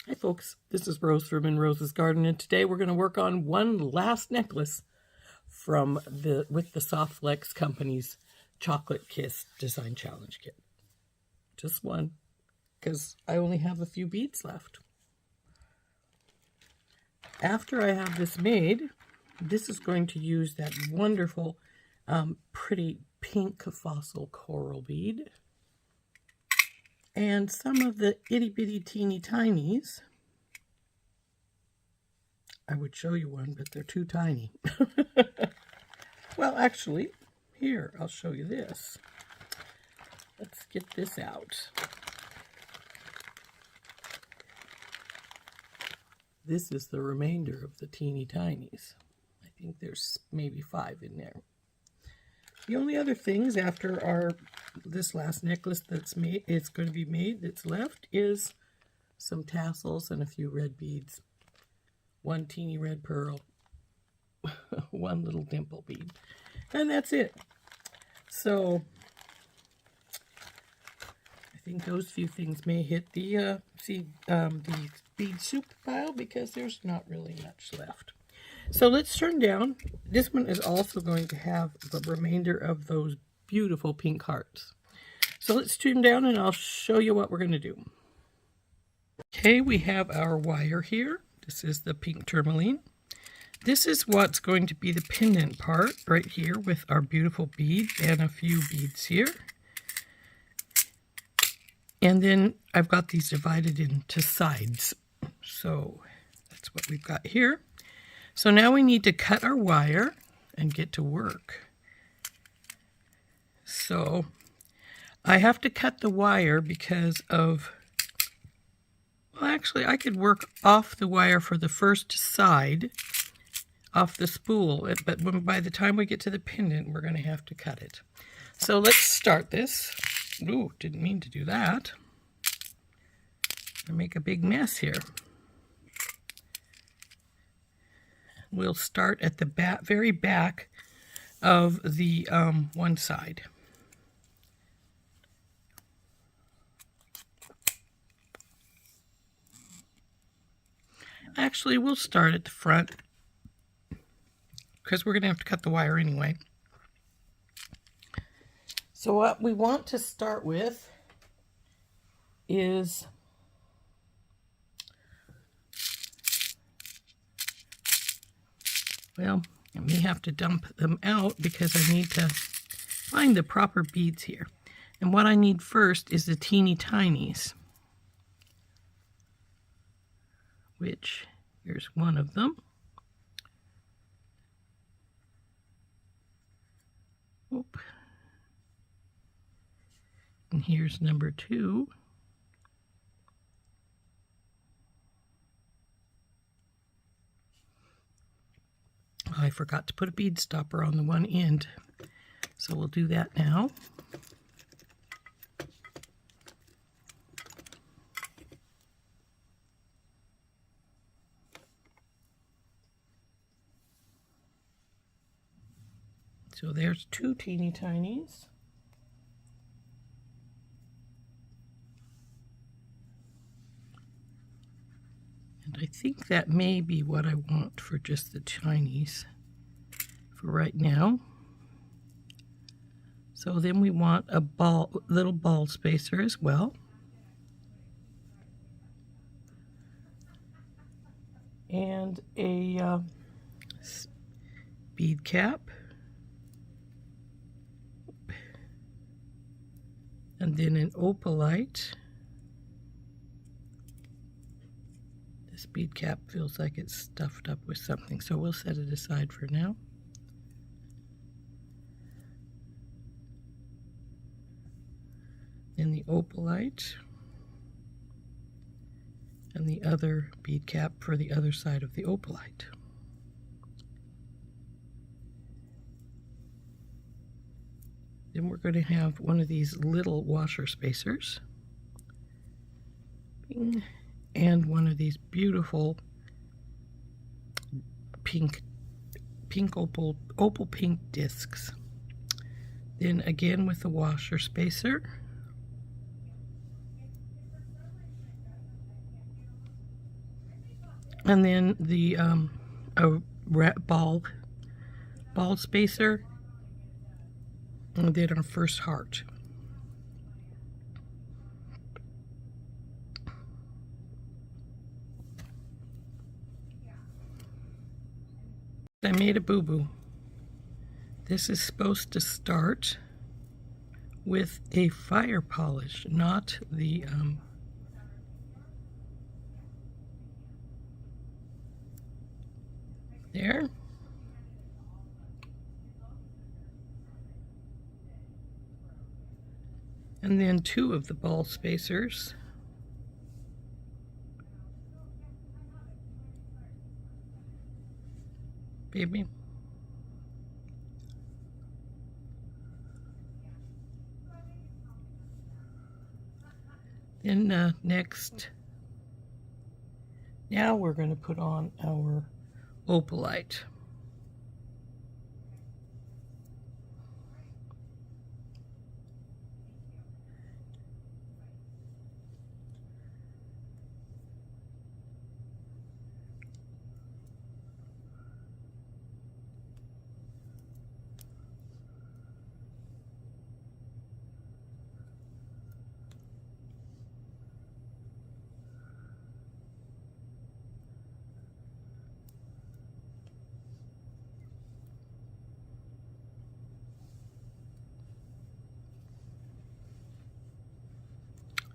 Hi folks, this is Rose from In Rose's Garden, and today we're going to work on one last necklace with the SoftFlex company's Chocolate Kiss Design Challenge Kit. Just one, because I only have a few beads left. After I have this made, this is going to use that wonderful, pretty pink fossil coral bead. And some of the itty bitty teeny tinies. I would show you one, but they're too tiny. Well, actually, here, I'll show you this. Let's get this out. This is the remainder of the teeny tinies. I think there's maybe 5 in there. The only other things after this last necklace that's made, it's going to be made, that's left, is some tassels and a few red beads. One teeny red pearl, one little dimple bead, and that's it. So I think those few things may hit the bead soup pile because there's not really much left. So let's turn down. This one is also going to have the remainder of those beautiful pink hearts. So let's turn down and I'll show you what we're going to do. Okay, we have our wire here. This is the pink tourmaline. This is what's going to be the pendant part right here with our beautiful bead and a few beads here. And then I've got these divided into sides. So that's what we've got here. So now we need to cut our wire and get to work. So I have to cut the wire because of, well, actually I could work off the wire for the first side, off the spool, but by the time we get to the pendant, we're going to have to cut it. So let's start this. Ooh, didn't mean to do that. I make a big mess here. We'll start at the very back of the one side. Actually, we'll start at the front because we're going to have to cut the wire anyway. So what we want to start with is well, I may have to dump them out because I need to find the proper beads here. And what I need first is the teeny tinies, which here's one of them. Oop. And here's number 2. I forgot to put a bead stopper on the one end, so we'll do that now. So there's 2 teeny tinies. And I think that may be what I want for just the tinies for right now. So then we want a little ball spacer as well. And a bead cap. And then an opalite. This bead cap feels like it's stuffed up with something, so we'll set it aside for now. Then the opalite. And the other bead cap for the other side of the opalite. Then we're going to have one of these little washer spacers. Bing. And one of these beautiful pink opal pink discs. Then again with the washer spacer. And then the ball spacer, and then our first heart. I made a boo-boo. This is supposed to start with a fire polish, not the there. And then 2 of the ball spacers. Baby. Then next, now we're going to put on our opalite.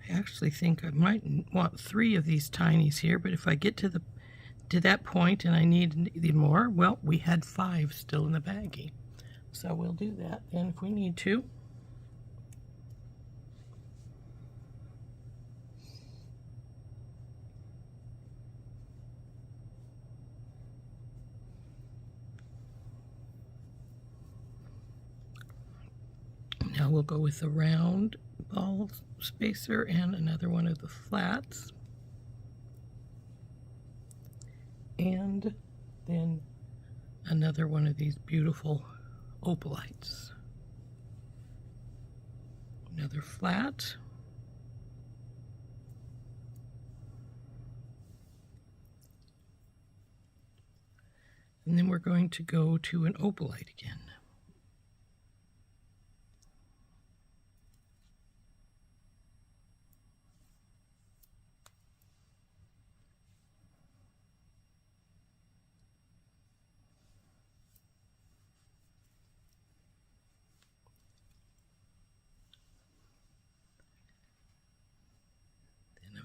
I actually think I might want 3 of these tinies here, but if I get to that point and I need more, well, we had 5 still in the baggie. So we'll do that then if we need to. Now we'll go with the round ball spacer and another one of the flats. And then another one of these beautiful opalites. Another flat. And then we're going to go to an opalite again.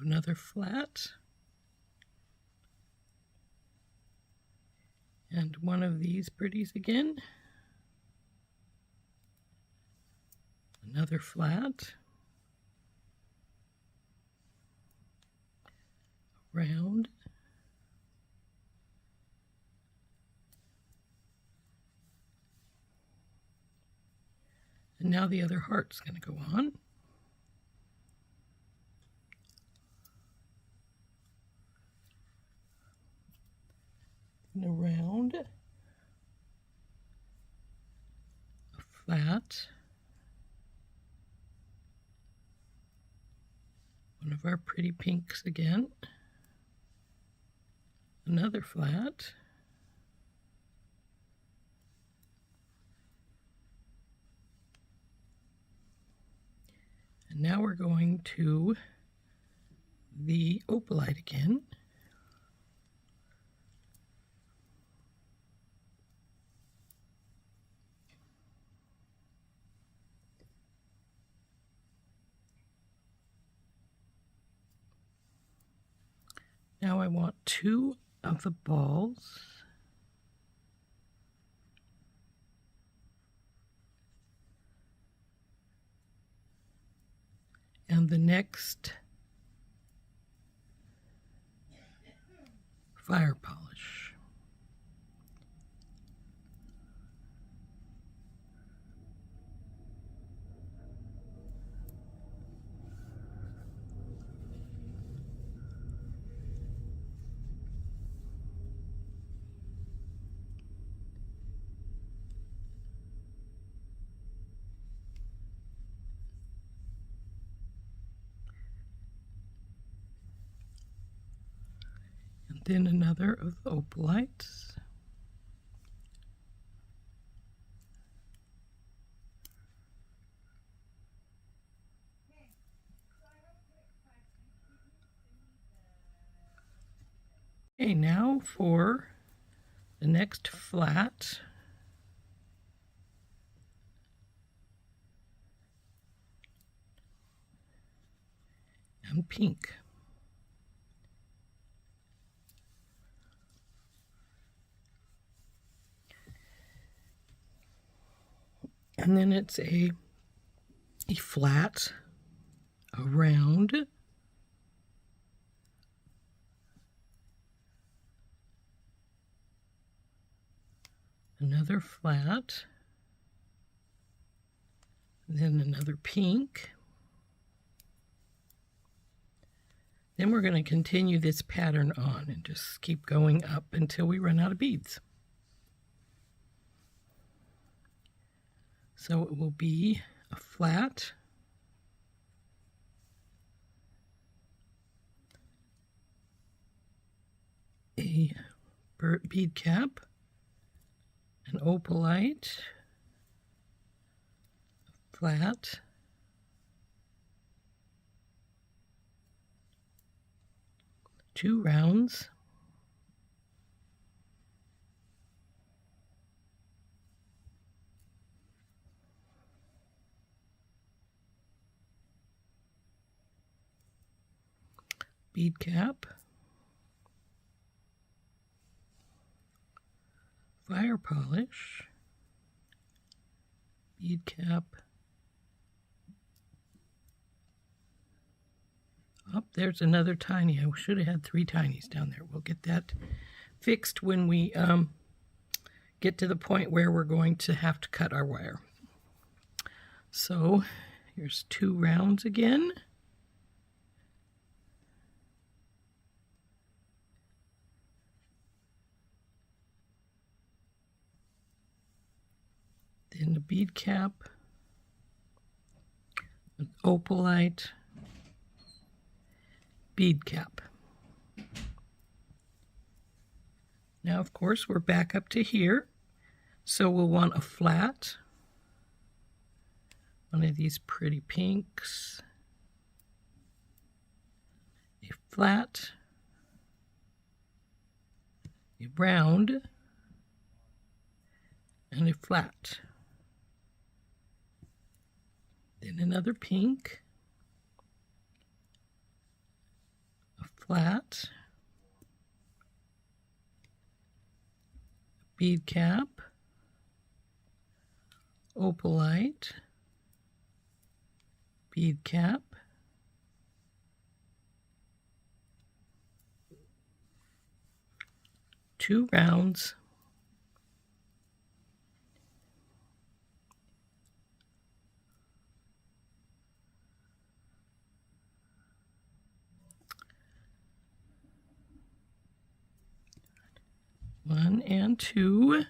Another flat, and one of these pretties again, another flat, round, and now the other heart's going to go on. Around, a flat, one of our pretty pinks again, another flat, and now we're going to the opalite again. Now I want 2 of the balls. And the next fire polish. Then another of the opalites. Okay, now for the next flat. And pink. And then it's a flat, a round, another flat, then another pink. Then we're going to continue this pattern on and just keep going up until we run out of beads. So it will be a flat, a bead cap, an opalite, flat, two rounds, bead cap, fire polish, bead cap. Oh, there's another tiny. I should have had 3 tinies down there. We'll get that fixed when we get to the point where we're going to have to cut our wire. So here's 2 rounds again. Then the bead cap, an opalite, bead cap. Now, of course, we're back up to here, so we'll want a flat, one of these pretty pinks, a flat, a round, and a flat. Then another pink, a flat, bead cap, opalite, bead cap, two rounds, one and two,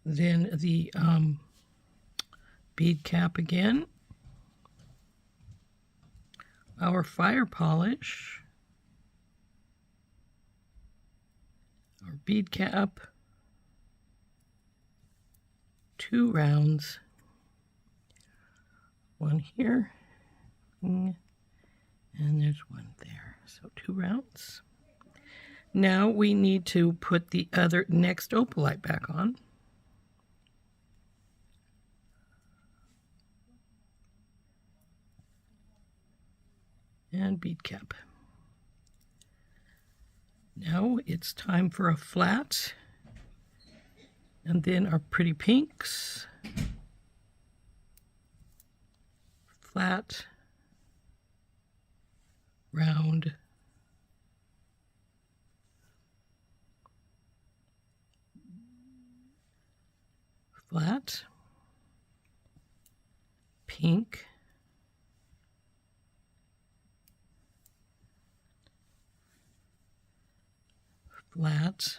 then the bead cap again, our fire polish, our bead cap, two rounds, one here, and there's one there, so two rounds. Now we need to put the other next opalite back on. And bead cap. Now it's time for a flat, and then our pretty pinks, flat, round, flat, pink, flat,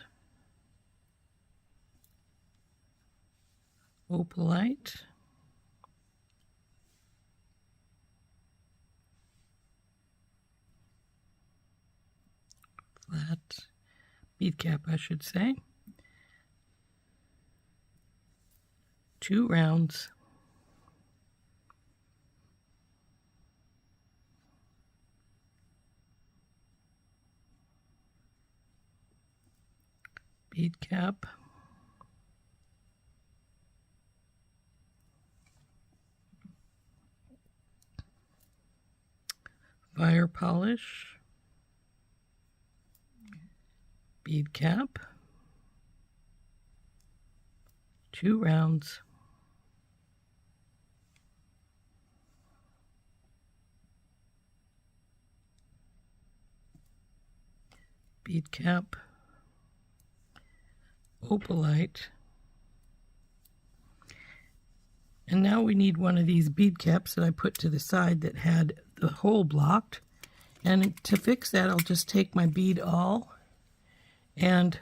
opalite, flat bead cap, I should say. 2 rounds. Bead cap. Fire polish. Bead cap. 2 rounds. Bead cap. Opalite. And now we need one of these bead caps that I put to the side that had the hole blocked. And to fix that, I'll just take my bead awl and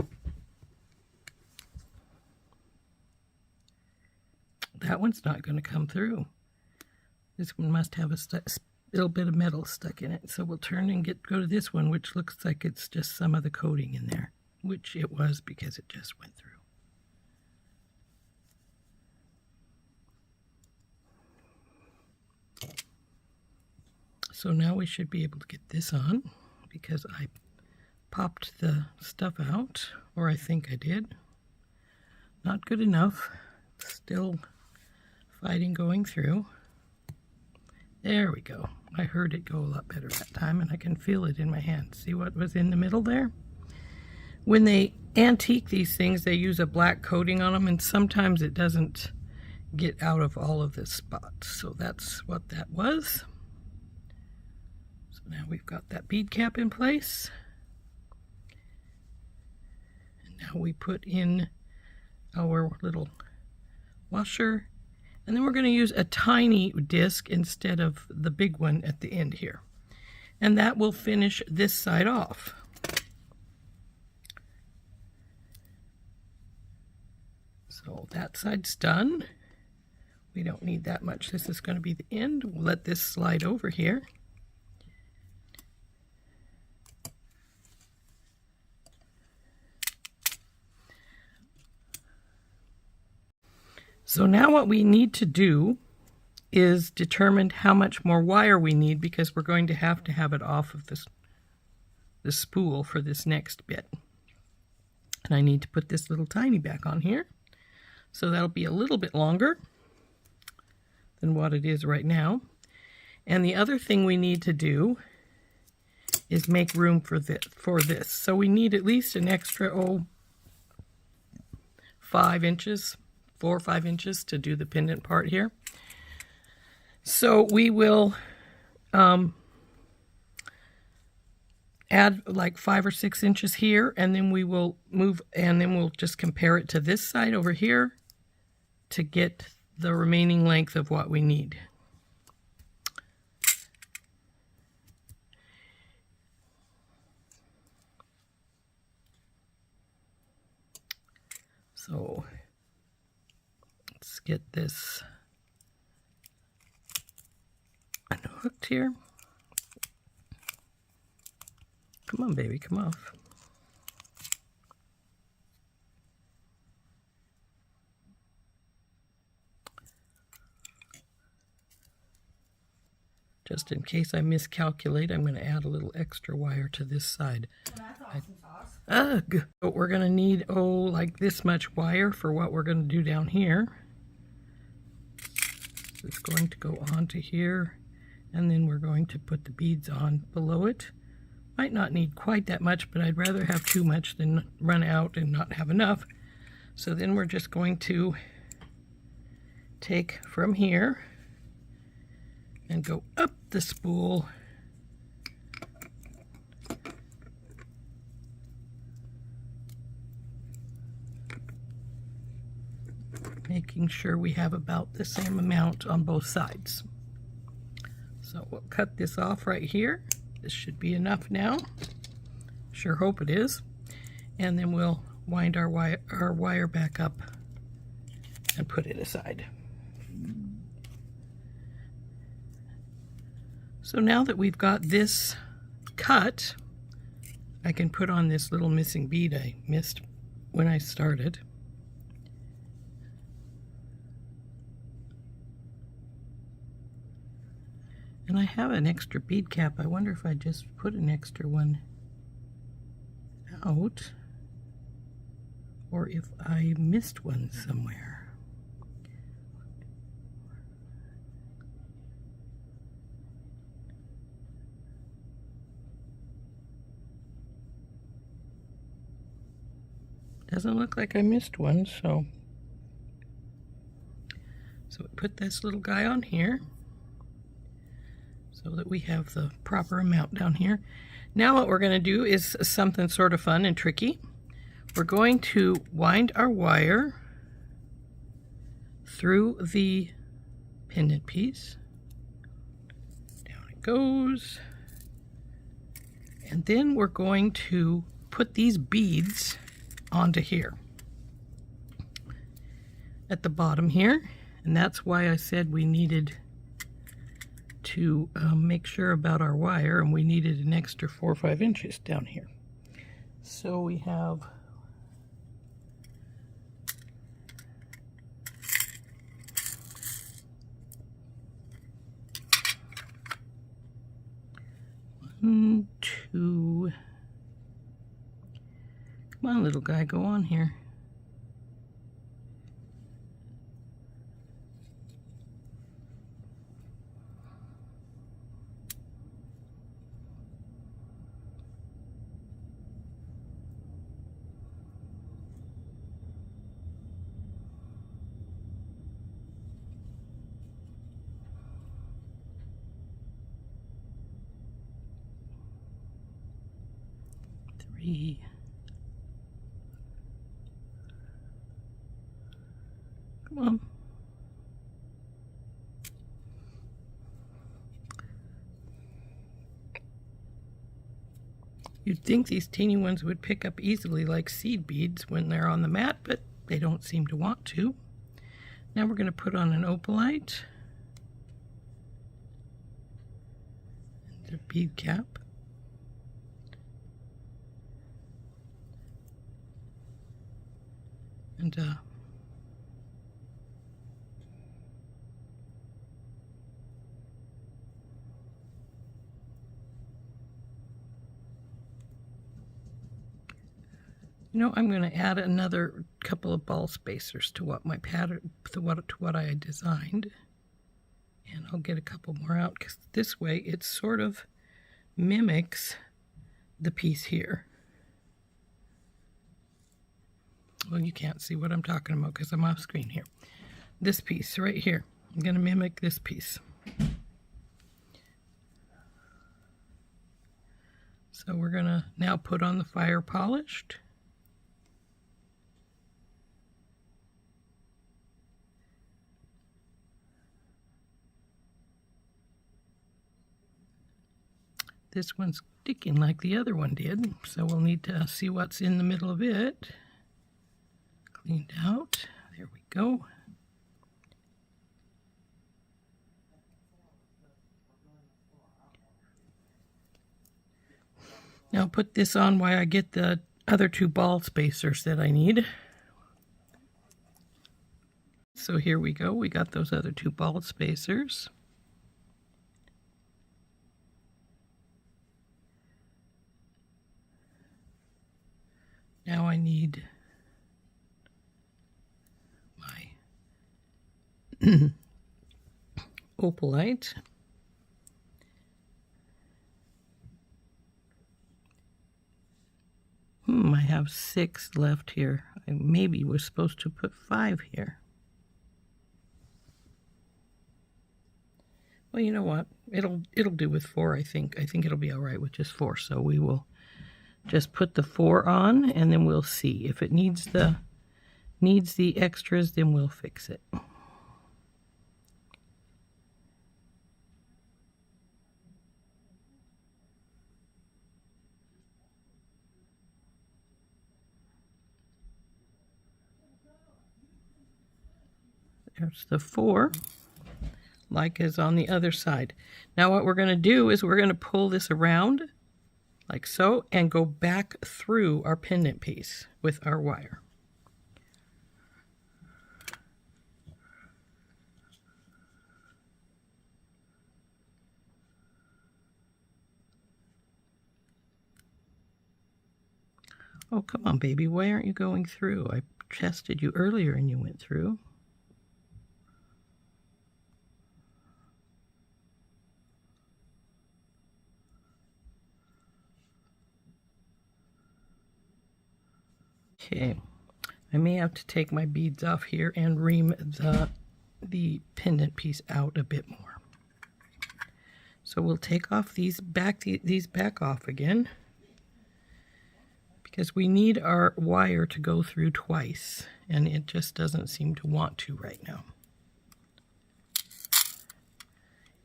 that one's not going to come through. This one must have a little bit of metal stuck in it. So we'll turn and go to this one, which looks like it's just some of the coating in there, which it was because it just went through. So now we should be able to get this on because I popped the stuff out, or I think I did. Not good enough. Still fighting going through. There we go. I heard it go a lot better that time, and I can feel it in my hand. See what was in the middle there? When they antique these things, they use a black coating on them, and sometimes it doesn't get out of all of the spots. So that's what that was. So now we've got that bead cap in place. And now we put in our little washer. And then we're going to use a tiny disc instead of the big one at the end here. And that will finish this side off. So that side's done. We don't need that much. This is going to be the end. We'll let this slide over here. So now what we need to do is determine how much more wire we need, because we're going to have it off of the spool for this next bit. And I need to put this little tiny back on here. So that'll be a little bit longer than what it is right now. And the other thing we need to do is make room for this. So we need at least an extra 5 inches. 4 or 5 inches to do the pendant part here. So we will add like 5 or 6 inches here, and then we will move, and then we'll just compare it to this side over here to get the remaining length of what we need. So let's get this unhooked here. Come on, baby, come off. Just in case I miscalculate, I'm going to add a little extra wire to this side. That's awesome sauce. Ugh! But we're going to need, like this much wire for what we're going to do down here. So it's going to go onto here, and then we're going to put the beads on below it. Might not need quite that much, but I'd rather have too much than run out and not have enough. So then we're just going to take from here and go up the spool making sure we have about the same amount on both sides. So we'll cut this off right here. This should be enough now. Sure hope it is. And then we'll wind our wire back up and put it aside. So now that we've got this cut, I can put on this little missing bead I missed when I started. And I have an extra bead cap. I wonder if I just put an extra one out, or if I missed one somewhere. Doesn't look like I missed one, so put this little guy on here so that we have the proper amount down here. Now what we're going to do is something sort of fun and tricky. We're going to wind our wire through the pendant piece. Down it goes. And then we're going to put these beads onto here at the bottom here. And that's why I said we needed to make sure about our wire, and we needed an extra 4 or 5 inches down here. So we have one, two. Come on, little guy, go on here. Three. Come on. You'd think these teeny ones would pick up easily like seed beads when they're on the mat, but they don't seem to want to. Now we're going to put on an opalite and a bead cap. And you know, I'm going to add another couple of ball spacers to what my pattern, to what I designed, and I'll get a couple more out because this way it sort of mimics the piece here. Well, you can't see what I'm talking about because I'm off screen here. This piece right here, I'm going to mimic this piece. So we're going to now put on the fire polished. This one's sticking like the other one did, so we'll need to see what's in the middle of it. Cleaned out. There we go. Now put this on while I get the other 2 ball spacers that I need. So here we go. We got those other 2 ball spacers. Now I need my opalite. I have 6 left here. I maybe was supposed to put 5 here. Well, you know what? It'll do with 4, I think. I think it'll be all right with just 4. So we will just put the 4 on, and then we'll see. If it needs the extras, then we'll fix it. There's the 4, like as on the other side. Now what we're going to do is we're going to pull this around like so, and go back through our pendant piece with our wire. Oh, come on, baby. Why aren't you going through? I tested you earlier and you went through. Okay. I may have to take my beads off here and ream the pendant piece out a bit more. So we'll take off these back off again, because we need our wire to go through twice, and it just doesn't seem to want to right now.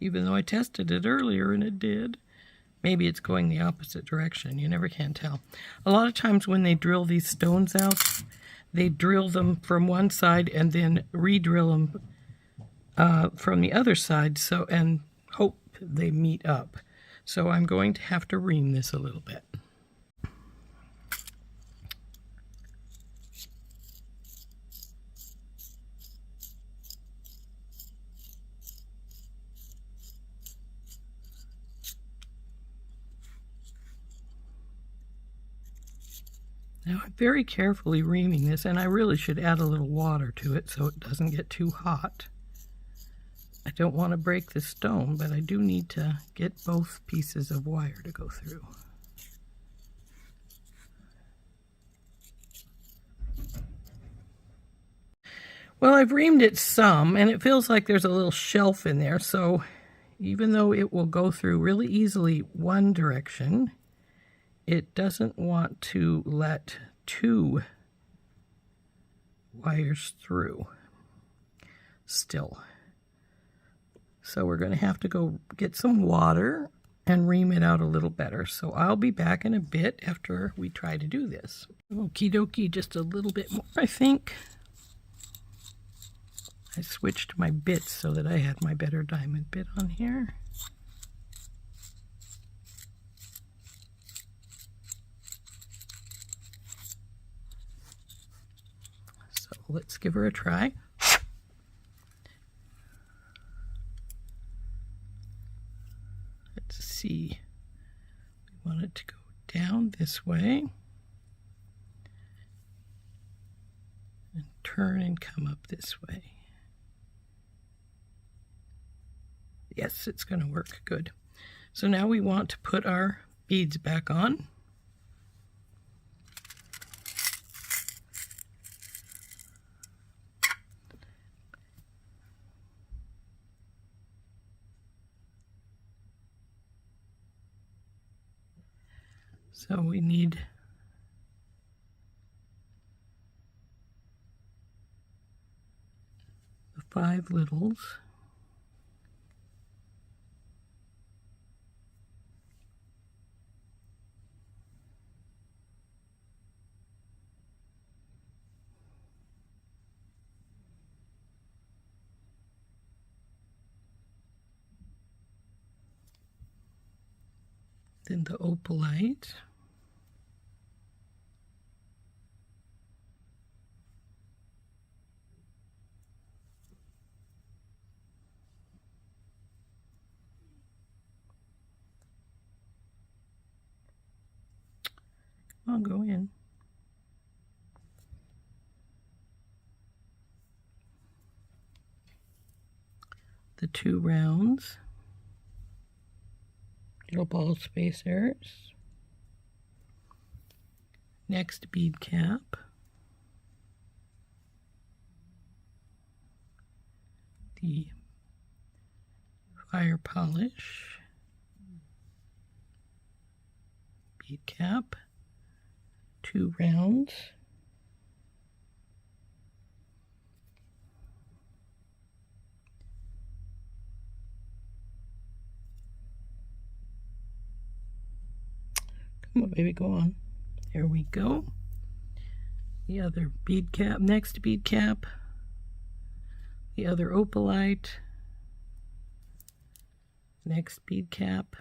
Even though I tested it earlier and it did. Maybe it's going the opposite direction. You never can tell. A lot of times when they drill these stones out, they drill them from one side and then re-drill them from the other side, so and hope they meet up. So I'm going to have to ream this a little bit. Now I'm very carefully reaming this, and I really should add a little water to it so it doesn't get too hot. I don't want to break the stone, but I do need to get both pieces of wire to go through. Well, I've reamed it some, and it feels like there's a little shelf in there, so even though it will go through really easily one direction, it doesn't want to let two wires through still. So we're going to have to go get some water and ream it out a little better. So I'll be back in a bit after we try to do this. Okie dokie, just a little bit more, I think. I switched my bits so that I had my better diamond bit on here. So let's give her a try. Let's see. We want it to go down this way and turn and come up this way. Yes, it's going to work good. So now we want to put our beads back on. So we need the 5 littles. Then the opalite. I'll go in. The 2 rounds. Little ball spacers. Next bead cap. The fire polish. Bead cap. 2 rounds. Come on, baby, go on. There we go. The other bead cap, next bead cap. The other opalite. Next bead cap.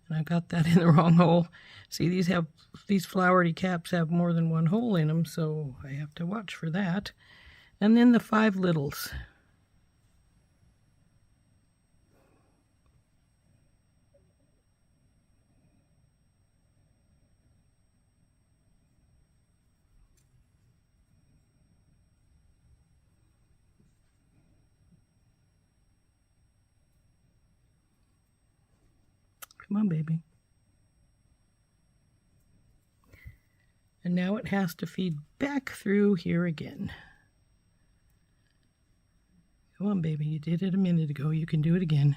And I got that in the wrong hole. See, these flowery caps have more than one hole in them, so I have to watch for that. And then the 5 littles. Come on, baby. And now it has to feed back through here again. Come on, baby. You did it a minute ago. You can do it again.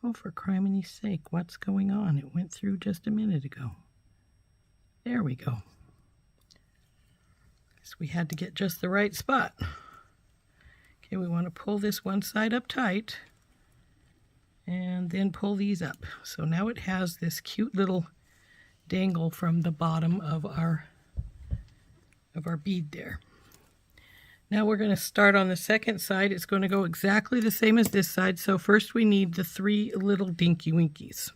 Oh, for criminy sake, what's going on? It went through just a minute ago. There we go. Guess we had to get just the right spot. Okay, we want to pull this one side up tight and then pull these up. So now it has this cute little dangle from the bottom of our bead there. Now we're going to start on the second side. It's going to go exactly the same as this side. So first we need the 3 little dinky winkies.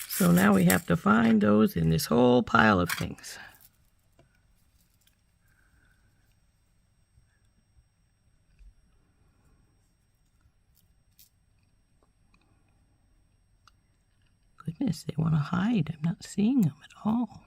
So now we have to find those in this whole pile of things. Goodness, they want to hide. I'm not seeing them at all.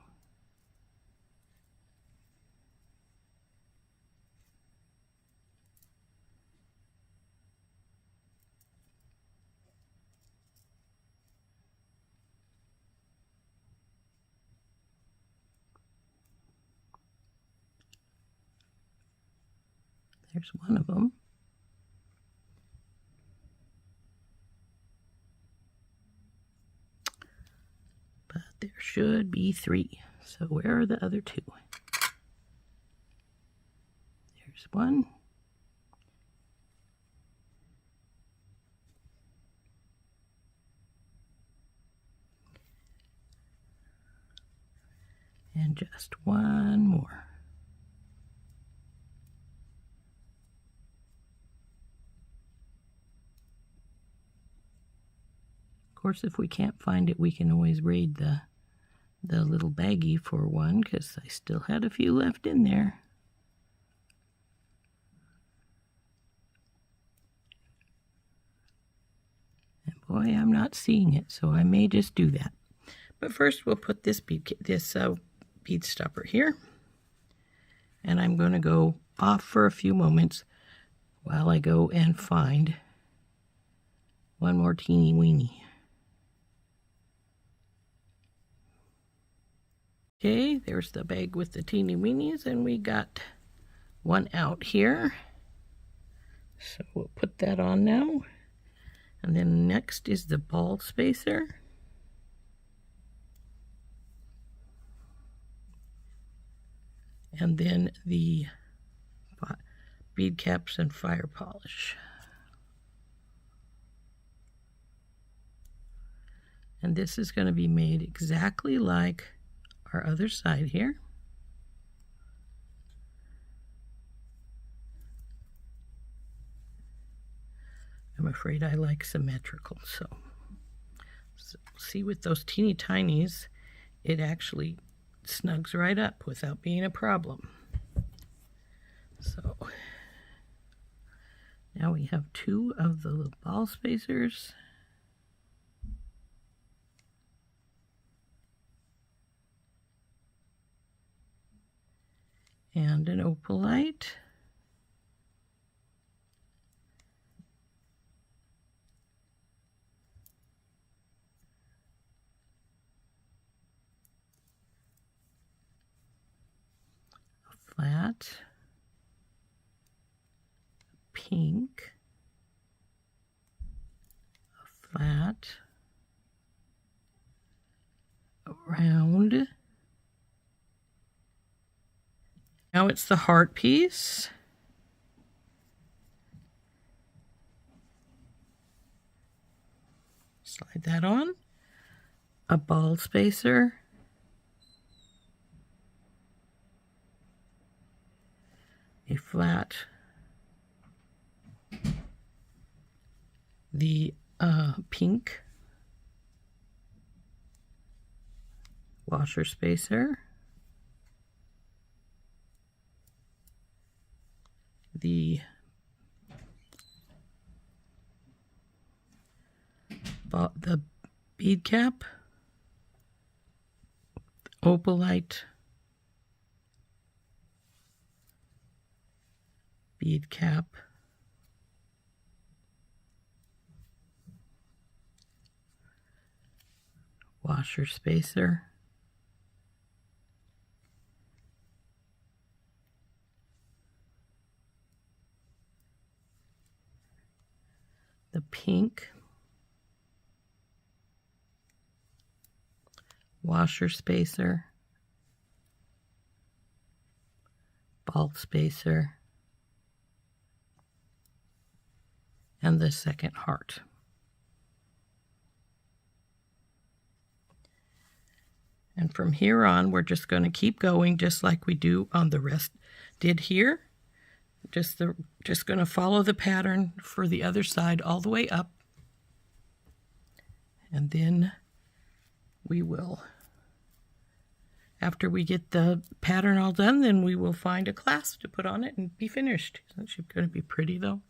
There's one of them. But there should be 3. So where are the other 2? There's one. And just one more. Of course, if we can't find it, we can always raid the little baggie for one, because I still had a few left in there. And boy, I'm not seeing it, so I may just do that. But first, we'll put this bead stopper here, and I'm going to go off for a few moments while I go and find one more teeny weeny. Okay, there's the bag with the teeny weenies, and we got one out here. So we'll put that on now. And then next is the ball spacer. And then the bead caps and fire polish. And this is going to be made exactly like our other side here. I'm afraid I like symmetrical, so see, with those teeny tinies, it actually snugs right up without being a problem. So now we have 2 of the little ball spacers. And an opalite. A flat. Pink. A flat. A round. Now it's the heart piece. Slide that on. a ball spacer, a flat, the pink washer spacer, the bead cap, opalite bead cap, washer spacer, the pink washer spacer, ball spacer, and the second heart. And from here on, we're just going to keep going just like we do on the rest did here. Just going to follow the pattern for the other side all the way up. And then we will, after we get the pattern all done, then we will find a clasp to put on it and be finished. That's going to be pretty though.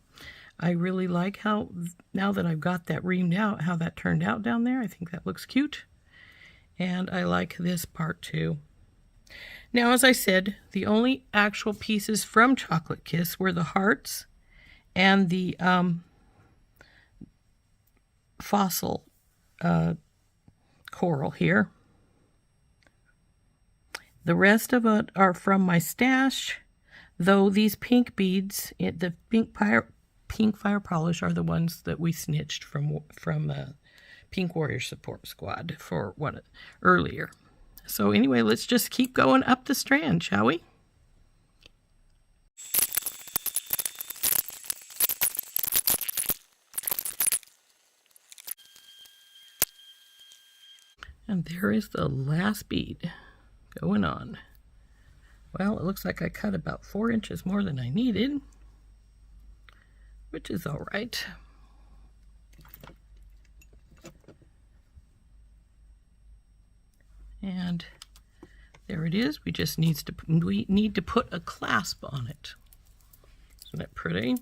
I really like how, now that I've got that reamed out, how that turned out down there. I think that looks cute. And I like this part too. Now, as I said, the only actual pieces from Chocolate Kiss were the hearts and the fossil coral here. The rest of it are from my stash, though these pink beads, the pink fire polish, are the ones that we snitched from Pink Warrior Support Squad for one earlier. So anyway, let's just keep going up the strand, shall we? And there is the last bead going on. Well, it looks like I cut about 4 inches more than I needed, which is all right. And there it is. We need to put a clasp on it. Isn't that pretty?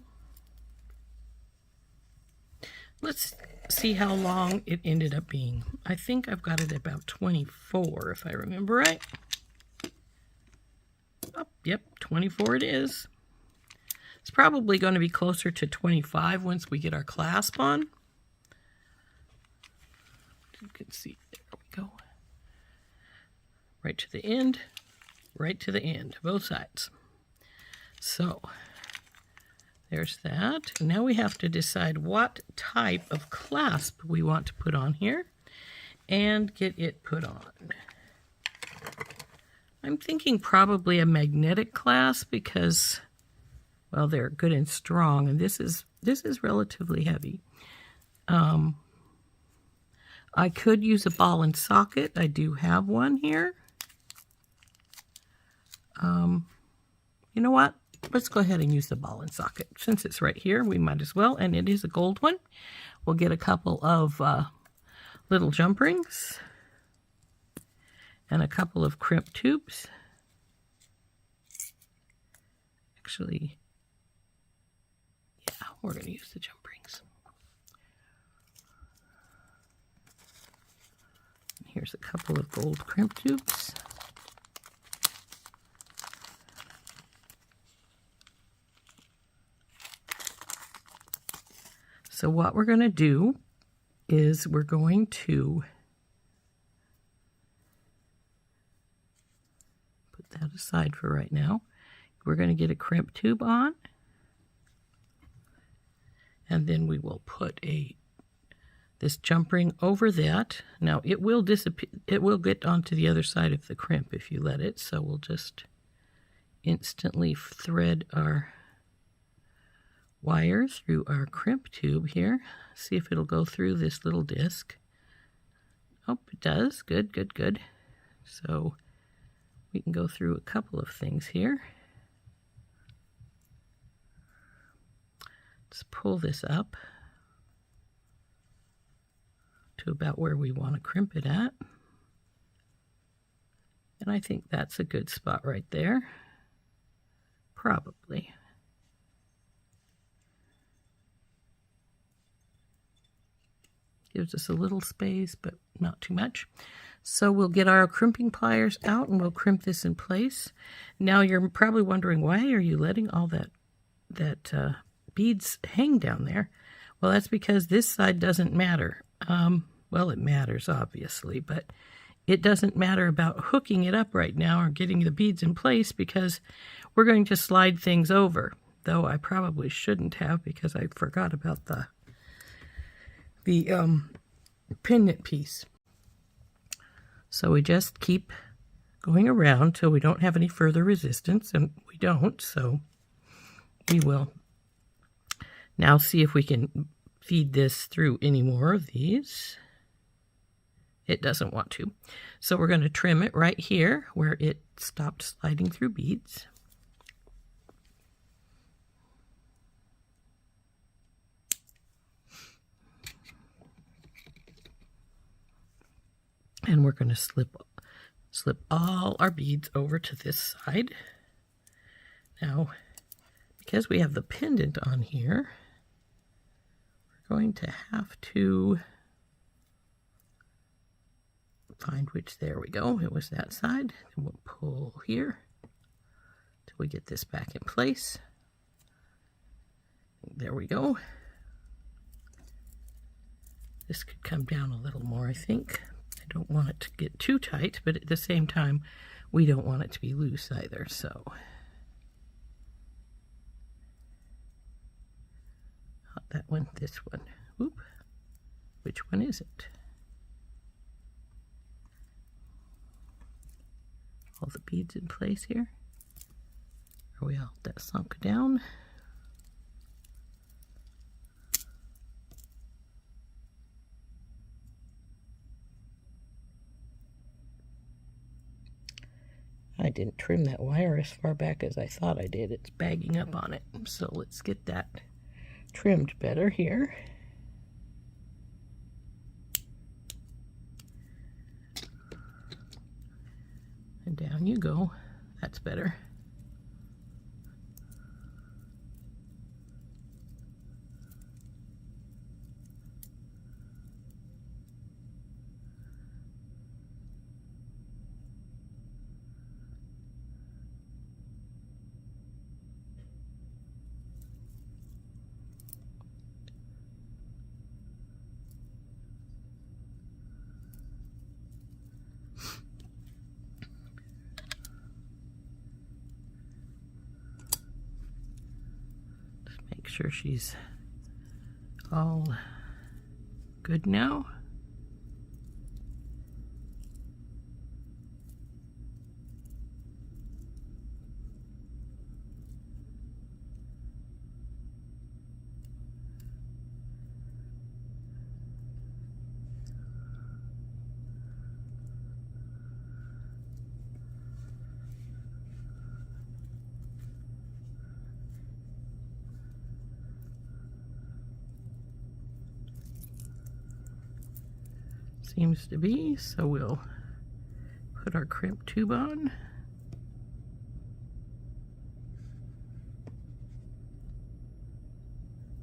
Let's see how long it ended up being. I think I've got it at about 24, if I remember right. Oh, yep, 24 it is. It's probably going to be closer to 25 once we get our clasp on. You can see, there we go. Right to the end, right to the end, both sides. So there's that. And now we have to decide what type of clasp we want to put on here and get it put on. I'm thinking probably a magnetic clasp because, well, they're good and strong, and this is relatively heavy. I could use a ball and socket. I do have one here. You know what? Let's go ahead and use the ball and socket. Since it's right here, we might as well, and it is a gold one. We'll get a couple of little jump rings and a couple of crimp tubes. Actually, yeah, we're going to use the jump rings. Here's a couple of gold crimp tubes. So what we're going to do is we're going to put that aside for right now. We're going to get a crimp tube on, and then we will put this jump ring over that. Now it will disappear. It will get onto the other side of the crimp if you let it. So we'll just instantly thread our wires through our crimp tube here. See if it'll go through this little disc. Oh, it does. Good, good, good. So we can go through a couple of things here. Let's pull this up to about where we want to crimp it at. And I think that's a good spot right there. Probably. Gives us a little space, but not too much. So we'll get our crimping pliers out and we'll crimp this in place. Now you're probably wondering, why are you letting all that beads hang down there? Well, that's because this side doesn't matter. Well, it matters obviously, but it doesn't matter about hooking it up right now or getting the beads in place because we're going to slide things over. Though I probably shouldn't have because I forgot about the pendant piece. So we just keep going around till we don't have any further resistance, and we don't, so we will now see if we can feed this through any more of these. It doesn't want to. So we're going to trim it right here where it stopped sliding through beads. And we're going to slip all our beads over to this side. Now, because we have the pendant on here, we're going to have to find which, there we go, it was that side. And we'll pull here till we get this back in place. There we go. This could come down a little more, I think. I don't want it to get too tight, but at the same time, we don't want it to be loose either, so. Not that one, this one. Oop. Which one is it? All the beads in place here. Are we all that sunk down? I didn't trim that wire as far back as I thought I did. It's bagging up on it. So let's get that trimmed better here. And down you go. That's better. Make sure she's all good now. Seems to be, so we'll put our crimp tube on.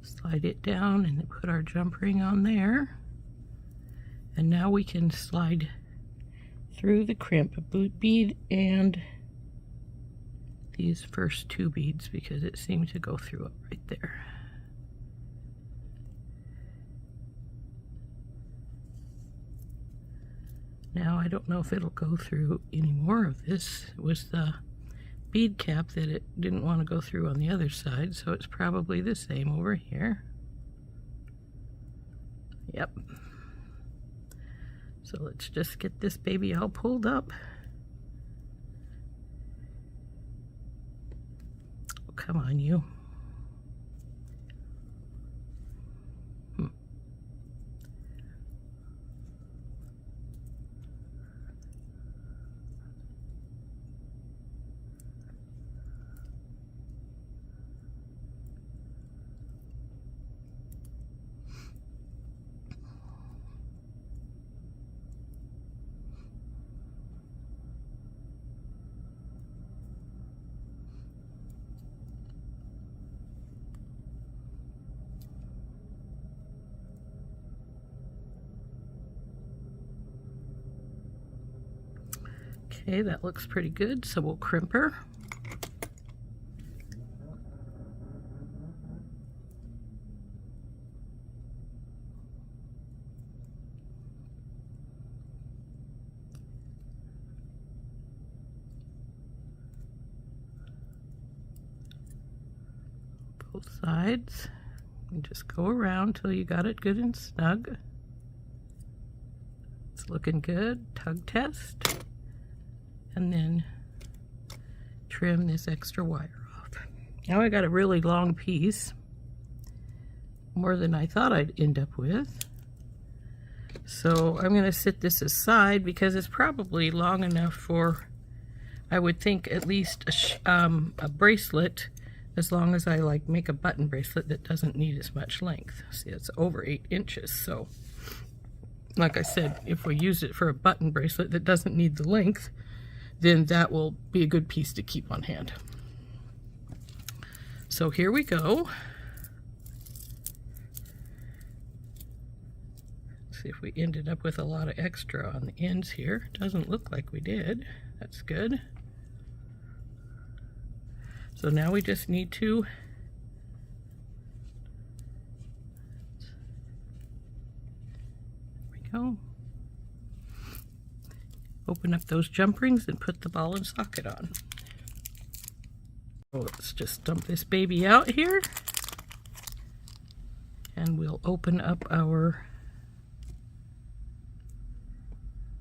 Slide it down and put our jump ring on there. And now we can slide through the crimp bead and these first two beads because it seemed to go through it right there. Now I don't know if it'll go through any more of this. It was the bead cap that it didn't want to go through on the other side, so it's probably the same over here. Yep. So let's just get this baby all pulled up. Oh, come on, you. Okay, that looks pretty good, so we'll crimp her. Both sides, and just go around till you got it good and snug. It's looking good. Tug test, and then trim this extra wire off. Now I got a really long piece, more than I thought I'd end up with. So I'm going to set this aside because it's probably long enough for, I would think, at least a bracelet, as long as I like make a button bracelet that doesn't need as much length. See, it's over 8 inches, so like I said, if we use it for a button bracelet that doesn't need the length, then that will be a good piece to keep on hand. So here we go. See if we ended up with a lot of extra on the ends here. Doesn't look like we did. That's good. So now we just need to go. Open up those jump rings and put the ball and socket on. So let's just dump this baby out here, and we'll open up our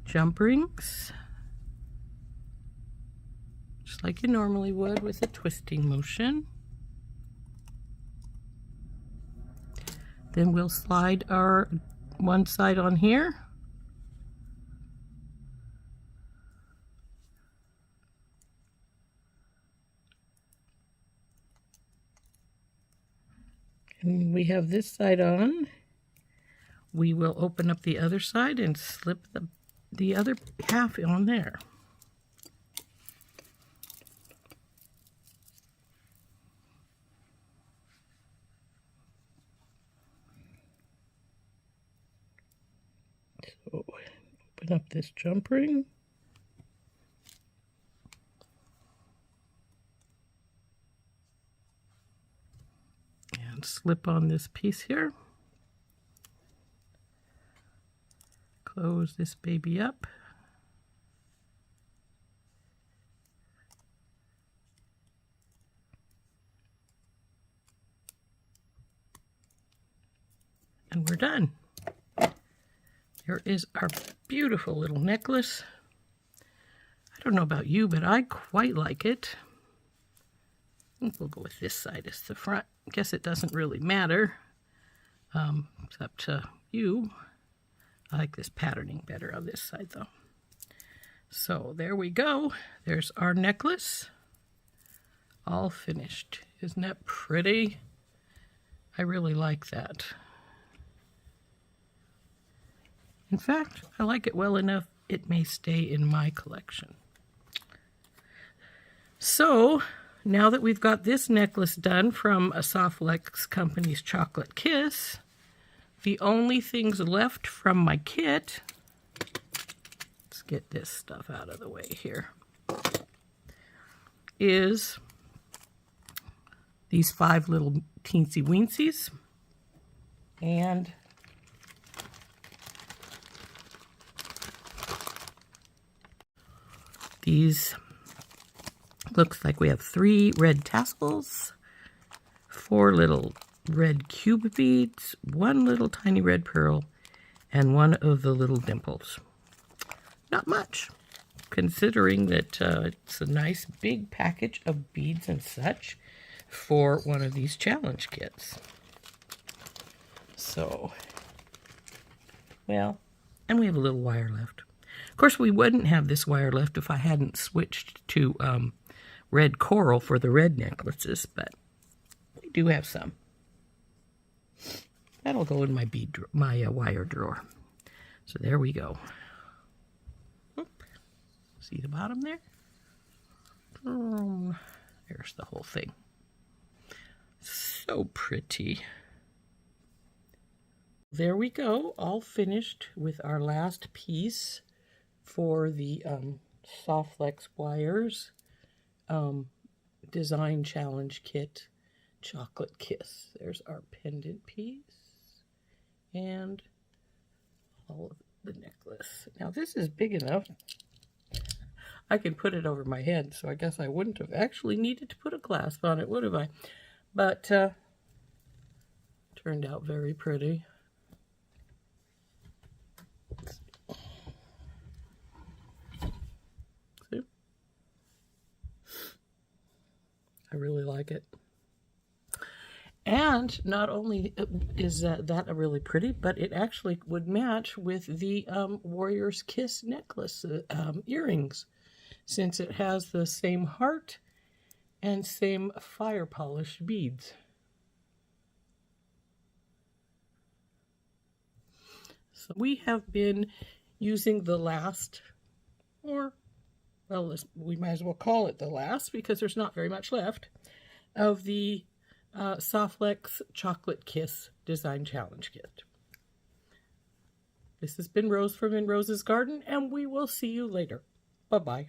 jump rings just like you normally would with a twisting motion. Then we'll slide our one side on here. And we have this side on. We will open up the other side and slip the other half on there. So open up this jump ring. And slip on this piece here. Close this baby up. And we're done. Here is our beautiful little necklace. I don't know about you, but I quite like it. I think we'll go with this side as the front. I guess it doesn't really matter. It's up to you. I like this patterning better on this side though. So there we go. There's our necklace. All finished. Isn't that pretty? I really like that. In fact, I like it well enough it may stay in my collection. So now that we've got this necklace done from a SoftFlex company's Chocolate Kiss, the only things left from my kit, let's get this stuff out of the way here, is these 5 little teensy weensies, and these, looks like we have 3 red tassels, 4 little red cube beads, 1 little tiny red pearl, and 1 of the little dimples. Not much, considering that it's a nice big package of beads and such for one of these challenge kits. So, well, and we have a little wire left. Of course, we wouldn't have this wire left if I hadn't switched to red coral for the red necklaces, but we do have some. That'll go in my wire drawer. So there we go. Oop. See the bottom there? There's the whole thing. So pretty. There we go, all finished with our last piece for the SoftFlex pliers, design challenge kit, chocolate kiss. There's our pendant piece and all of the necklace. Now this is big enough. I can put it over my head, so I guess I wouldn't have actually needed to put a clasp on it, would have I? But turned out very pretty. See? I really like it. And not only is that really pretty, but it actually would match with the Warrior's Kiss necklace earrings, since it has the same heart and same fire polished beads. So we have been using the last, or well, we might as well call it the last because there's not very much left, of the SoftFlex Chocolate Kiss Design Challenge Kit. This has been Rose from In Rose's Garden, and we will see you later. Bye-bye.